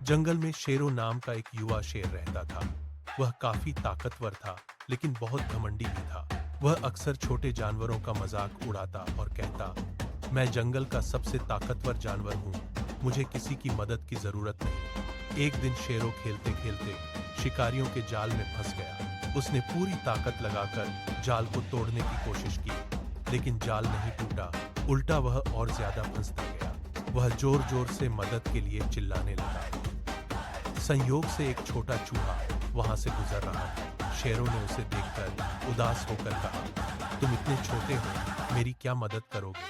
जंगल में शेरो नाम का एक युवा शेर रहता था। वह काफी ताकतवर था, लेकिन बहुत घमंडी भी था। वह अक्सर छोटे जानवरों का मजाक उड़ाता और कहता, मैं जंगल का सबसे ताकतवर जानवर हूँ, मुझे किसी की मदद की जरूरत नहीं। एक दिन शेरो खेलते खेलते शिकारियों के जाल में फंस गया। उसने पूरी ताकत लगाकर जाल को तोड़ने की कोशिश की, लेकिन जाल नहीं टूटा, उल्टा वह और ज्यादा फंसता गया। वह जोर जोर से मदद के लिए चिल्लाने लगा। संयोग से एक छोटा चूहा वहां से गुजर रहा था। शेरों ने उसे देखकर उदास होकर कहा, तुम इतने छोटे हो, मेरी क्या मदद करोगे?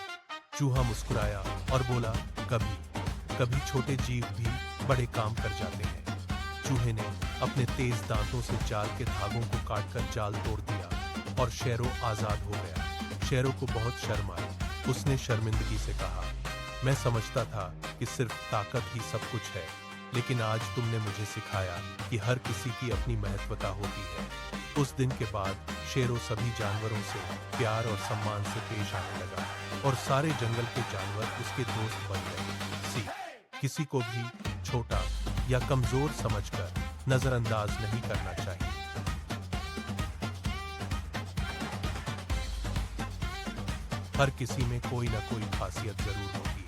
चूहा मुस्कुराया और बोला, कभी कभी छोटे जीव भी बड़े काम कर जाते हैं। चूहे ने अपने तेज दांतों से जाल के धागों को काटकर जाल तोड़ दिया और शेरो आजाद हो गया। शेरों को बहुत शर्म आई। उसने शर्मिंदगी से कहा, मैं समझता था कि सिर्फ ताकत ही सब कुछ है, लेकिन आज तुमने मुझे सिखाया कि हर किसी की अपनी महत्वता होती है। उस दिन के बाद शेरो सभी जानवरों से प्यार और सम्मान से पेश आने लगा और सारे जंगल के जानवर उसके दोस्त बन गए। सीख, किसी को भी छोटा या कमजोर समझकर नजरअंदाज नहीं करना चाहिए। हर किसी में कोई ना कोई खासियत जरूर होती है।